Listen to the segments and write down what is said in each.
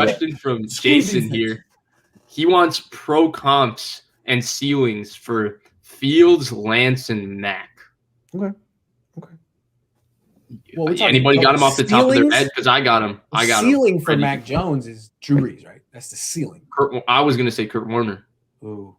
question from Jason here. He wants pro comps and ceilings for Fields, Lance, and Mac. Okay. Well, anybody got him off the top of their head? Because I got him. The ceiling for Mac Jones is Drew Brees, right? That's the ceiling. I was going to say Kurt Warner. Ooh,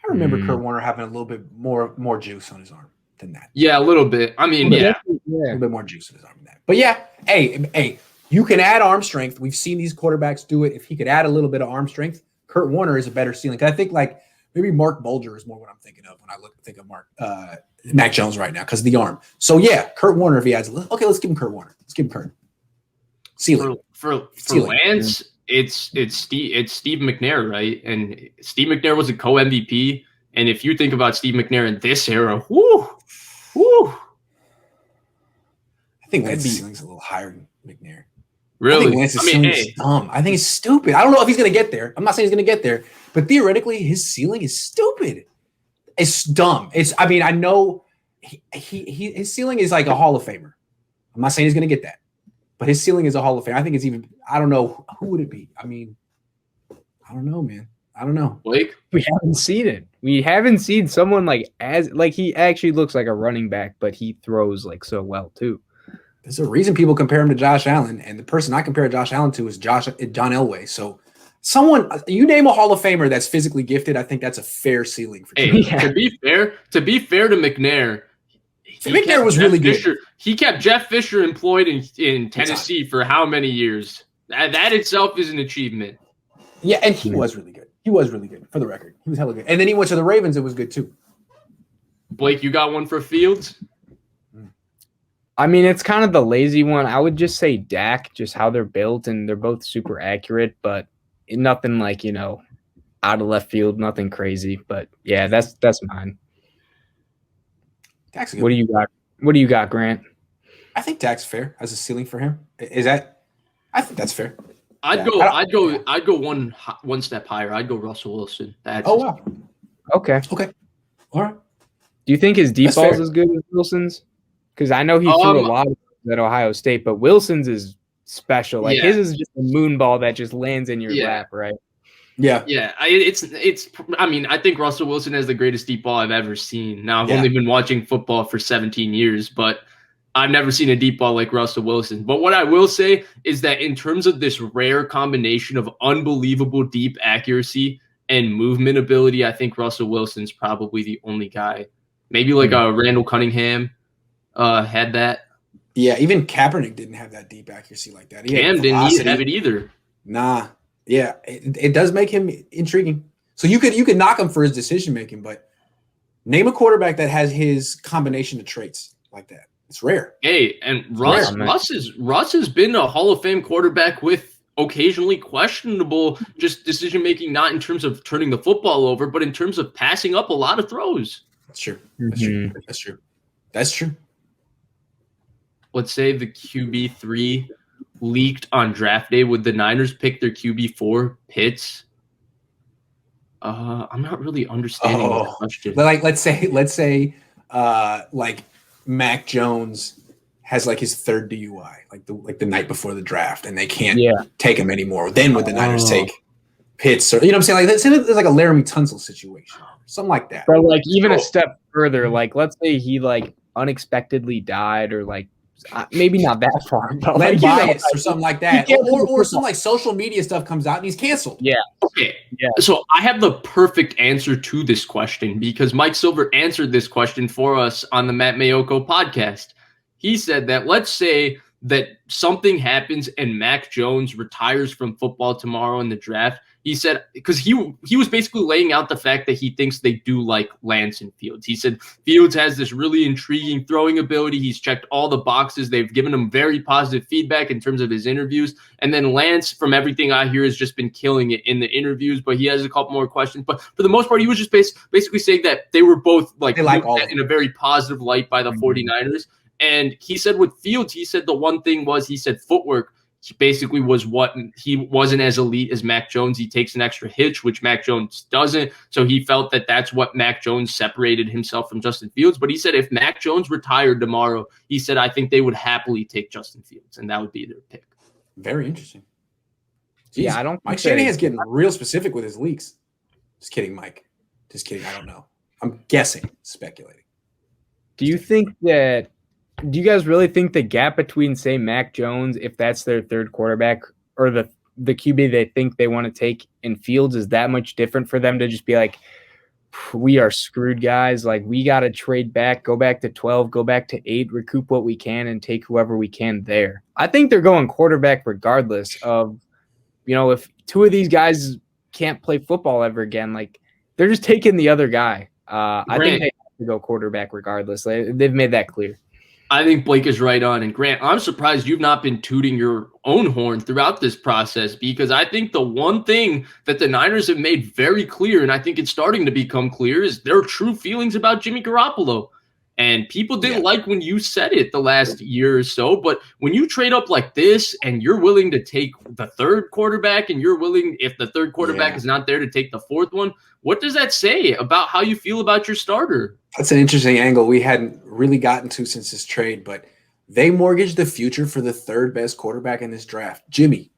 I remember Kurt Warner having a little bit more juice on his arm than that. Yeah, a little bit. I mean, a little bit more juice on his arm than that. But yeah, hey, you can add arm strength. We've seen these quarterbacks do it. If he could add a little bit of arm strength, Kurt Warner is a better ceiling. I think like maybe Mark Bulger is more what I'm thinking of when I think of Mac Jones right now because of the arm. So yeah, Kurt Warner if he adds okay, let's give him Kurt Warner. Let's give him Kurt. Ceiling. For Lance, it's Steve McNair, right? And Steve McNair was a co-MVP. And if you think about Steve McNair in this era, whoo. I think Lance's ceiling's a little higher than McNair. Really? I think Lance's ceiling is dumb. I think it's stupid. I don't know if he's going to get there. I'm not saying he's going to get there, but theoretically, his ceiling is stupid. It's dumb. I know his ceiling is like a Hall of Famer. I'm not saying he's going to get that, but his ceiling is a Hall of Fame. I think it's even. I don't know who would it be. I mean, I don't know, man. I don't know. Blake, we haven't seen it. We haven't seen someone he actually looks like a running back, but he throws like so well too. There's a reason people compare him to Josh Allen, and the person I compare Josh Allen to is John Elway. So, you name a Hall of Famer that's physically gifted, I think that's a fair ceiling for. Hey, to be fair to McNair, McNair was really good. He kept Jeff Fisher employed in Tennessee for how many years? That itself is an achievement. Yeah, and he was really good. He was really good, for the record. He was hella good. And then he went to the Ravens. It was good, too. Blake, you got one for Fields? I mean, it's kind of the lazy one. I would just say Dak, just how they're built, and they're both super accurate, but nothing like, out of left field, nothing crazy. But, yeah, that's mine. Dak's good. What do you got? What do you got, Grant? I think Dak's fair as a ceiling for him. I think that's fair. I'd go one step higher. I'd go Russell Wilson. Wow. Okay. All right. Do you think his deep ball is as good as Wilson's? Because I know he threw a lot at Ohio State, but Wilson's is special. Like his is just a moon ball that just lands in your lap, right? Yeah. Yeah. I think Russell Wilson has the greatest deep ball I've ever seen. Now I've only been watching football for 17 years, but I've never seen a deep ball like Russell Wilson. But what I will say is that in terms of this rare combination of unbelievable deep accuracy and movement ability, I think Russell Wilson's probably the only guy. Maybe like a Randall Cunningham had that. Yeah, even Kaepernick didn't have that deep accuracy like that. Cam didn't have it either. Nah. Yeah, it does make him intriguing. So you could knock him for his decision making, but name a quarterback that has his combination of traits like that. It's rare. Hey, and Russ has been a Hall of Fame quarterback with occasionally questionable just decision making, not in terms of turning the football over, but in terms of passing up a lot of throws. That's true. That's true. Let's say the QB3 leaked on draft day. Would the Niners pick their QB4 Pitts? I'm not really understanding the question. Like let's say like Mac Jones has like his third DUI, like the night before the draft, and they can't take him anymore. Then would the Niners take Pitts? Or, you know what I'm saying? Like it's like a Laramie Tunsil situation, something like that. But like even a step further, like let's say he like unexpectedly died, or like maybe not that far, but like bias or something like that, or some like social media stuff comes out and he's canceled. Yeah. Okay. Yeah. So I have the perfect answer to this question because Mike Silver answered this question for us on the Matt Mayoko podcast. He said that let's say that something happens and Mac Jones retires from football tomorrow in the draft. He said, because he was basically laying out the fact that he thinks they do like Lance and Fields. He said Fields has this really intriguing throwing ability. He's checked all the boxes. They've given him very positive feedback in terms of his interviews. And then Lance, from everything I hear, has just been killing it in the interviews, but he has a couple more questions. But for the most part, he was just basically saying that they were both like in a very positive light by the 49ers. And he said with Fields, he said the one thing was, he said footwork. He basically was what he wasn't as elite as Mac Jones. He takes an extra hitch, which Mac Jones doesn't. So he felt that that's what Mac Jones separated himself from Justin Fields. But he said if Mac Jones retired tomorrow, he said, I think they would happily take Justin Fields, and that would be their pick. Very interesting. Jeez, Yeah, I don't. Mike think they- Shanahan's getting real specific with his leaks. Just kidding, Mike. Just kidding. I don't know. I'm guessing, speculating. Do you guys really think the gap between, say, Mac Jones, if that's their third quarterback, or the QB they think they want to take in Fields, is that much different for them to just be like, we are screwed, guys. Like, we got to trade back, go back to 12, go back to 8, recoup what we can, and take whoever we can there. I think they're going quarterback regardless of, if two of these guys can't play football ever again, like, they're just taking the other guy. I think they have to go quarterback regardless. They've made that clear. I think Blake is right on. And Grant, I'm surprised you've not been tooting your own horn throughout this process, because I think the one thing that the Niners have made very clear, and I think it's starting to become clear, is their true feelings about Jimmy Garoppolo. And people didn't like when you said it the last year or so, but when you trade up like this and you're willing to take the third quarterback, and you're willing, if the third quarterback is not there, to take the fourth one, what does that say about how you feel about your starter? That's an interesting angle we hadn't really gotten to since this trade, but they mortgaged the future for the third best quarterback in this draft. Jimmy,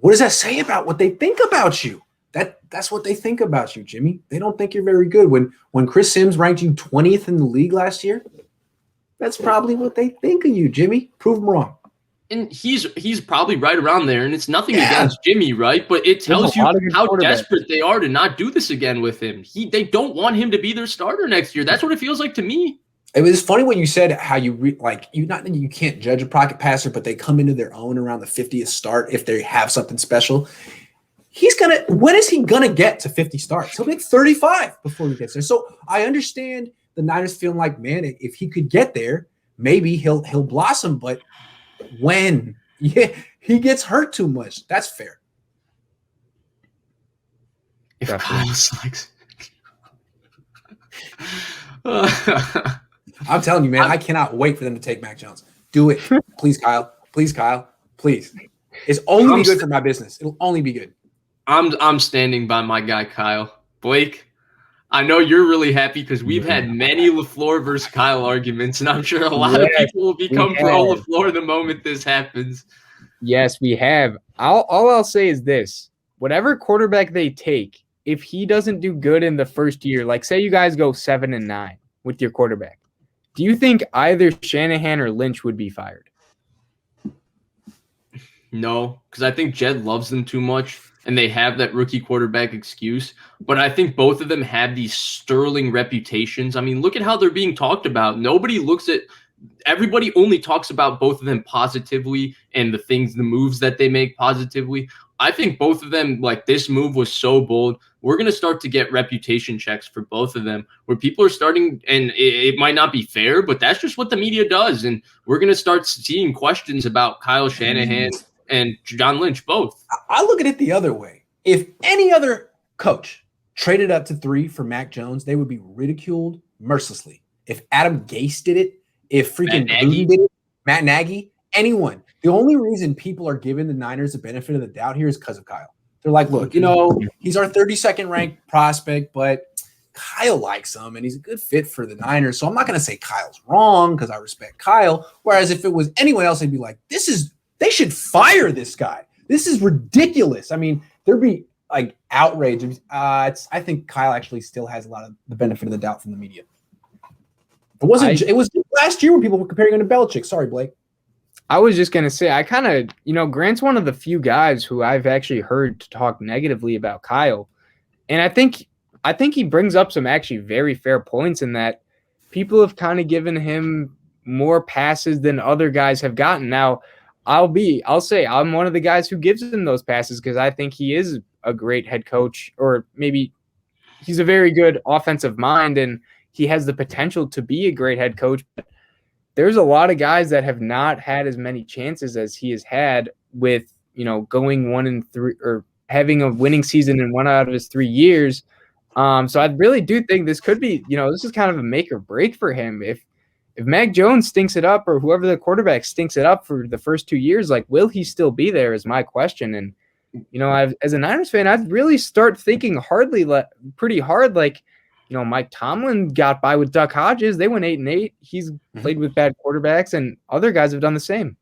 what does that say about what they think about you? That's what they think about you, Jimmy. They don't think you're very good. When Chris Sims ranked you 20th in the league last year, that's probably what they think of you, Jimmy. Prove them wrong. And he's probably right around there, and it's nothing against Jimmy, right? But it tells you how desperate they are to not do this again with him. They don't want him to be their starter next year. That's what it feels like to me. It was funny when you said how you can't judge a pocket passer, but they come into their own around the 50th start if they have something special. When is he gonna get to 50 starts? He'll make 35 before he gets there. So I understand the Niners feeling like, man, if he could get there, maybe he'll blossom. But when he gets hurt too much, that's fair. If Kyle sucks. I'm telling you, man, I cannot wait for them to take Mac Jones. Do it. Please, Kyle. Please, Kyle. Please. It's only be good for my business. It'll only be good. I'm standing by my guy, Kyle. Blake, I know you're really happy because we've had many LaFleur versus Kyle arguments, and I'm sure a lot of people will become pro LaFleur the moment this happens. Yes, we have. All I'll say is this. Whatever quarterback they take, if he doesn't do good in the first year, like say you guys go 7-9 with your quarterback, do you think either Shanahan or Lynch would be fired? No, because I think Jed loves them too much, and they have that rookie quarterback excuse. But I think both of them have these sterling reputations. I mean, look at how they're being talked about. Everybody only talks about both of them positively and the moves that they make positively. I think both of them, like, this move was so bold. We're going to start to get reputation checks for both of them where people are starting, and it might not be fair, but that's just what the media does. And we're going to start seeing questions about Kyle Shanahan and John Lynch both. I look at it the other way. If any other coach traded up to 3 for Mac Jones, they would be ridiculed mercilessly. If Adam Gase did it, if freaking Gruden did it, Matt Nagy, anyone. The only reason people are giving the Niners the benefit of the doubt here is because of Kyle. They're like, look, he's our 32nd ranked prospect, but Kyle likes him and he's a good fit for the Niners. So I'm not going to say Kyle's wrong because I respect Kyle. Whereas if it was anyone else, they'd be like, they should fire this guy. This is ridiculous. I mean, there'd be like outrage. I think Kyle actually still has a lot of the benefit of the doubt from the media. It was last year when people were comparing him to Belichick. Sorry, Blake. I was just going to say, I kind of, Grant's one of the few guys who I've actually heard to talk negatively about Kyle. And I think he brings up some actually very fair points in that people have kind of given him more passes than other guys have gotten. Now, I'll say I'm one of the guys who gives him those passes because I think he is a great head coach, or maybe he's a very good offensive mind and he has the potential to be a great head coach. But there's a lot of guys that have not had as many chances as he has had with, going 1-3 or having a winning season in 1 out of his 3 years. So I really do think this could be, this is kind of a make or break for him. If Mac Jones stinks it up, or whoever the quarterback stinks it up for the first 2 years, like, will he still be there is my question. And, as a Niners fan, I'd really start thinking pretty hard. Like, Mike Tomlin got by with Duck Hodges. They went 8-8. He's played with bad quarterbacks, and other guys have done the same.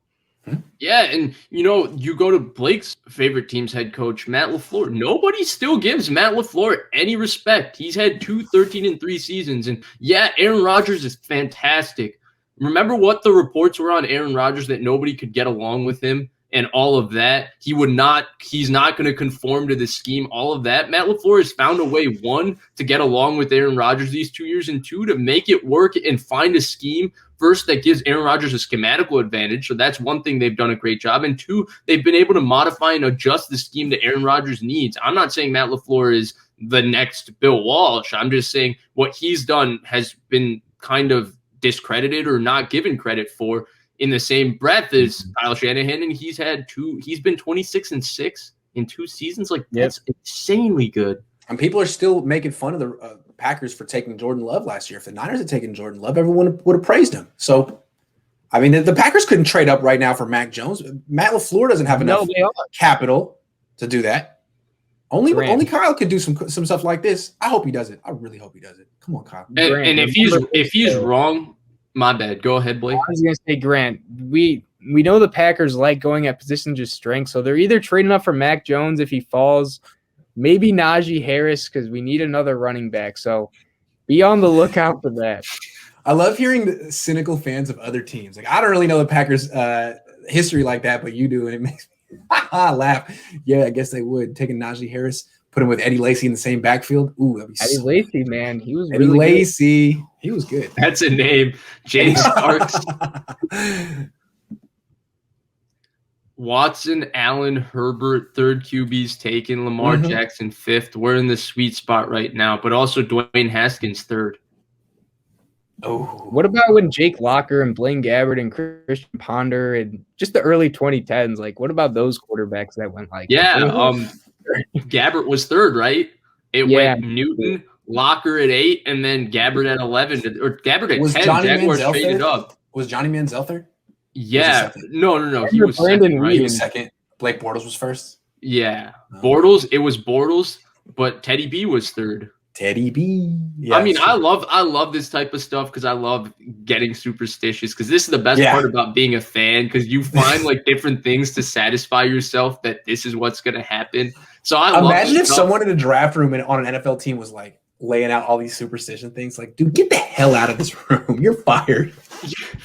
Yeah, and you go to Blake's favorite team's head coach, Matt LaFleur. Nobody still gives Matt LaFleur any respect. He's had 2 13-3 seasons, and yeah, Aaron Rodgers is fantastic. Remember what the reports were on Aaron Rodgers, that nobody could get along with him and all of that. He's not going to conform to the scheme, all of that. Matt LaFleur has found a way, 1, to get along with Aaron Rodgers these 2 years, and 2, to make it work and find a scheme, first, that gives Aaron Rodgers a schematical advantage. So that's one thing they've done a great job. And 2, they've been able to modify and adjust the scheme to Aaron Rodgers' needs. I'm not saying Matt LaFleur is the next Bill Walsh. I'm just saying what he's done has been kind of discredited or not given credit for in the same breath as Kyle Shanahan. And he's been 26-6 in 2 seasons. Like, that's insanely good. And people are still making fun of the Packers for taking Jordan Love last year. If the Niners had taken Jordan Love, everyone would have praised him. So, I mean, the Packers couldn't trade up right now for Mac Jones. Matt LaFleur doesn't have enough capital to do that. Only Kyle could do some stuff like this. I hope he does it. I really hope he does it. Come on, Kyle. And if he's wrong, my bad. Go ahead, Blake. I was going to say, Grant, we know the Packers like going at positions of strength, so they're either trading up for Mac Jones if he falls, maybe Najee Harris, because we need another running back. So be on the lookout for that. I love hearing the cynical fans of other teams. Like, I don't really know the Packers' history like that, but you do, and it makes me laugh. Yeah, I guess they would. Taking Najee Harris, put him with Eddie Lacy in the same backfield. Ooh, that'd be Eddie Lacy, man. He was Eddie really Lacy. Good. He was good. That's a name. James Starks. Watson, Allen, Herbert, 3rd QB's taken. Lamar Jackson, 5th. We're in the sweet spot right now, but also Dwayne Haskins, 3rd. Oh, what about when Jake Locker and Blaine Gabbert and Christian Ponder and just the early 2010s? Like, what about those quarterbacks that went like? Yeah, Gabbert was 3rd, right? It went Newton, Locker at 8, and then Gabbert at 11, or Gabbert at 10. Johnny Jaguars traded up. Was Johnny Manziel 3rd? Yeah, no. He was Brandon second, right? He was 2nd. Blake Bortles was 1st. Yeah, Bortles. It was Bortles, but Teddy B was 3rd. Teddy B. Yeah, I mean, I love this type of stuff because I love getting superstitious, because this is the best part about being a fan, because you find like different things to satisfy yourself that this is what's going to happen. So I imagine if someone in a draft room and on an NFL team was like laying out all these superstition things. Like, dude, get the hell out of this room. You're fired.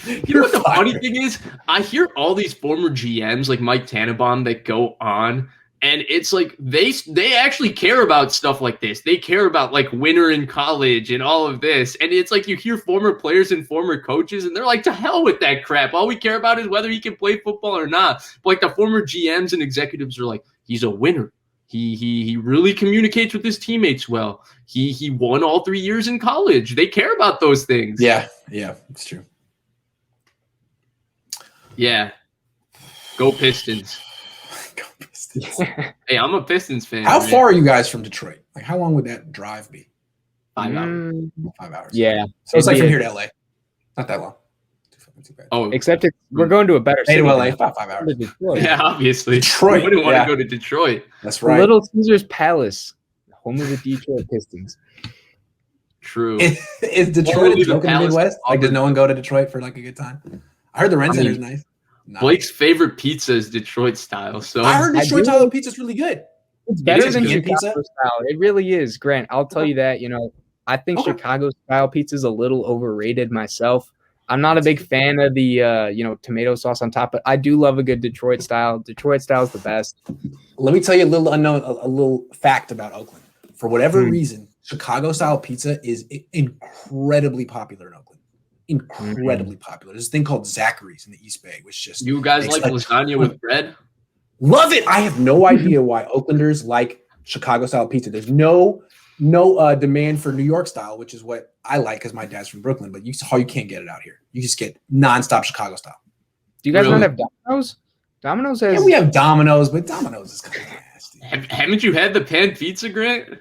You know what the funny thing is? I hear all these former GMs like Mike Tannenbaum that go on, and it's like they actually care about stuff like this. They care about like winter in college and all of this. And it's like you hear former players and former coaches, and they're like, to hell with that crap. All we care about is whether he can play football or not. But like the former GMs and executives are like, he's a winner. He really communicates with his teammates well. He won all 3 years in college. They care about those things. Yeah, it's true. Yeah. Go Pistons. Go Pistons. Hey, I'm a Pistons fan. How far are you guys from Detroit? Like, how long would that drive be? 5 hours. 5 hours. Yeah. So it's like from here to LA. Not that long. Too bad. Oh, except we're going to a better city. To LA, about 5 hours. Yeah, obviously. Detroit. You wouldn't want to go to Detroit. That's right. Little Caesars Palace, home of the Detroit Pistons. True. Is Detroit a joke in the Midwest? Like, does no one go to Detroit for like a good time? I heard the Ren Center's nice. No. Blake's favorite pizza is Detroit style. So I heard Detroit style pizza is really good. It's better than Chicago pizza style. It really is, Grant. I'll tell you that. I think Chicago style pizza is a little overrated myself. I'm not a big fan of the tomato sauce on top, but I do love a good Detroit style. Detroit style is the best. Let me tell you a little fact about Oakland. For whatever reason, Chicago style pizza is incredibly popular in Oakland. Incredibly popular. There's a thing called Zachary's in the East Bay, which just you guys like lasagna with bread? Love it. I have no idea why Oaklanders like Chicago style pizza. There's no demand for New York style, which is what I like because my dad's from Brooklyn. But you can't get it out here. You just get nonstop Chicago style. Do you guys not have Domino's? Domino's has. Yeah, we have Domino's, but Domino's is kind of nasty. Haven't you had the pan pizza, Grant?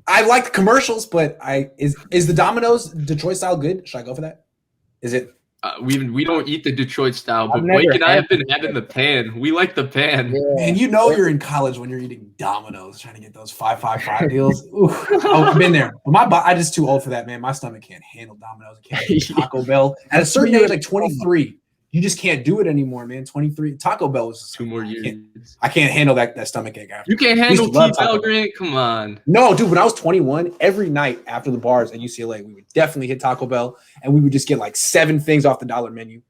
I like the commercials, but is the Domino's Detroit style good? Should I go for that? Is it? We don't eat the Detroit style, but Blake and I have been having the pan. We like the pan. Yeah. Man, you're in college when you're eating Domino's, trying to get those 555 deals. Ooh, I've been there. But I'm just too old for that, man. My stomach can't handle Domino's. I can't eat Taco Bell. At a certain age, like 23, you just can't do it anymore, man. 23 Taco Bell was 2 more years. I can't handle that stomach ache after. You can't handle T-Bell, Grant? Come on. No, dude, when I was 21, every night after the bars at UCLA, we would definitely hit Taco Bell, and we would just get like 7 things off the dollar menu.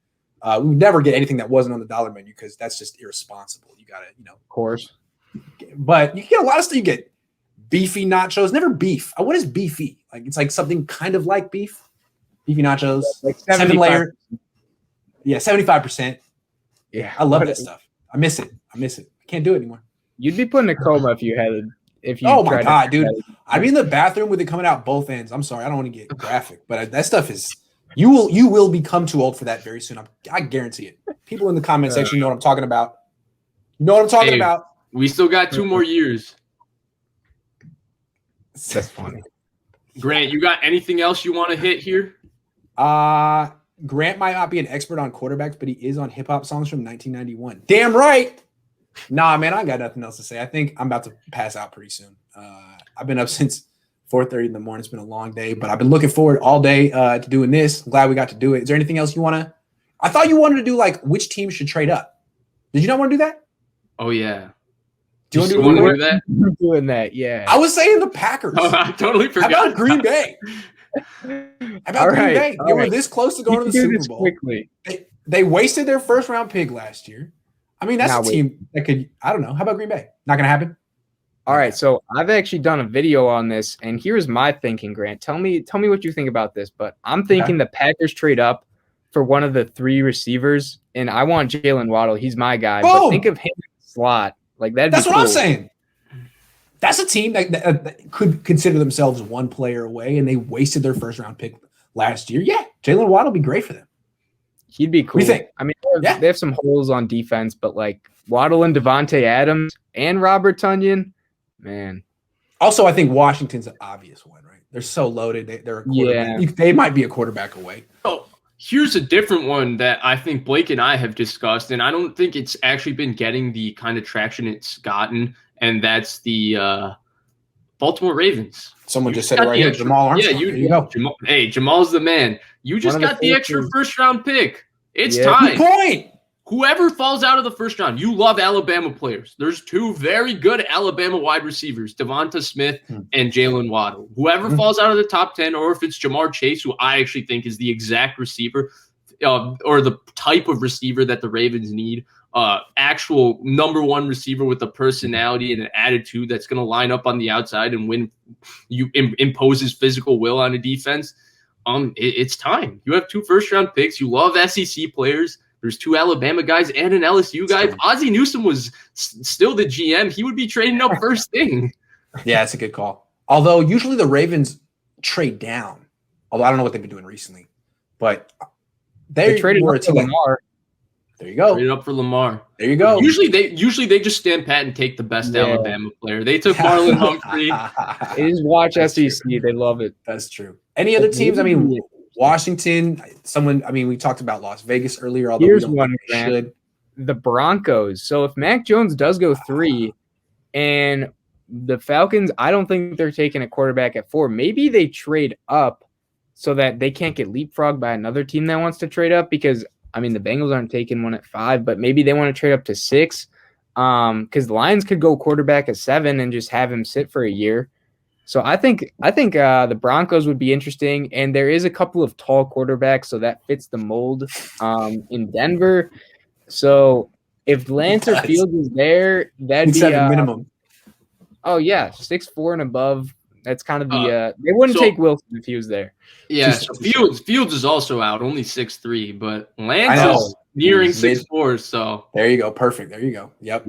We would never get anything that wasn't on the dollar menu because that's just irresponsible. You got to, Of course. But you get a lot of stuff. You get beefy nachos, never beef. What is beefy? Like, it's like something kind of like beef. Beefy nachos, like 7-layer. Yeah, 75%. Yeah, I love that stuff. I miss it. I can't do it anymore. You'd be putting a coma if you had if you. Oh my god, dude! I'd be in the bathroom with it coming out both ends. I'm sorry, I don't want to get graphic, but that stuff is. You will become too old for that very soon. I guarantee it. People in the comment section know what I'm talking about. You know what I'm talking about. We still got 2 more years. That's funny. Grant, you got anything else you want to hit here? Grant might not be an expert on quarterbacks, but he is on hip hop songs from 1991. Damn right. Nah, man, I got nothing else to say. I think I'm about to pass out pretty soon. I've been up since 4:30 in the morning. It's been a long day, but I've been looking forward all day to doing this. I'm glad we got to do it. Is there anything else you want to? I thought you wanted to do like which team should trade up. Did you not want to do that? Oh yeah. Do you want to do that? I'm doing that, yeah. I was saying the Packers. Oh, I totally forgot. How about Green Bay? Green Bay? They were this close to going to the Super Bowl. Quickly. They wasted their first round pick last year. I mean, that's a team that could. I don't know. How about Green Bay? Not going to happen. All right, so I've actually done a video on this, and here's my thinking, Grant. Tell me what you think about this. But I'm thinking the Packers trade up for one of the 3 receivers, and I want Jalen Waddle. He's my guy. Boom. But think of him in the slot. Like that's what I'm saying. That's a team that could consider themselves one player away, and they wasted their first round pick last year. Yeah, Jalen Waddle would be great for them. He'd be cool. What do you think? I mean, they have some holes on defense, but like Waddle and Devontae Adams and Robert Tonyan, man. Also, I think Washington's an obvious one, right? They're so loaded. They're a quarterback. Yeah. They might be a quarterback away. Oh, here's a different one that I think Blake and I have discussed, and I don't think it's actually been getting the kind of traction it's gotten, and that's the Baltimore Ravens. Someone just said it right here, Jamal Armstrong. Yeah, you go. Jamal's the man. You just got the extra first-round pick. It's time. Good point. Whoever falls out of the first round, you love Alabama players. There's 2 very good Alabama wide receivers, Devonta Smith and Jalen Waddle. Whoever falls out of the top 10, or if it's Jamar Chase, who I actually think is the exact receiver or the type of receiver that the Ravens need, actual number 1 receiver with a personality and an attitude that's going to line up on the outside and win, impose his physical will on a defense. It's time. You have 2 first-round picks. You love SEC players. There's 2 Alabama guys and an LSU guy. If Ozzie Newsome was still the GM, he would be trading up first thing. Yeah, it's a good call. Although usually the Ravens trade down. Although I don't know what they've been doing recently. But they traded up for Lamar. There you go. Traded up for Lamar. There you go. Usually they just stand pat and take the best Alabama player. They took Marlon Humphrey. They just watch SEC. They love it. That's true. Any other teams? I mean, Washington, we talked about Las Vegas earlier. Although here's one, Grant, the Broncos. So if Mac Jones does go 3 and the Falcons, I don't think they're taking a quarterback at 4. Maybe they trade up so that they can't get leapfrogged by another team that wants to trade up because, I mean, the Bengals aren't taking one at 5, but maybe they want to trade up to 6 because the Lions could go quarterback at 7 and just have him sit for a year. So I think the Broncos would be interesting, and there is a couple of tall quarterbacks, so that fits the mold in Denver. So if Lance or Fields is there, that'd be minimum. Oh yeah, 6'4" and above. That's kind of the. They wouldn't take Wilson if he was there. Yeah, so Fields is also out, only 6'3", but Lance is nearing 6'4". So there you go, perfect. There you go. Yep.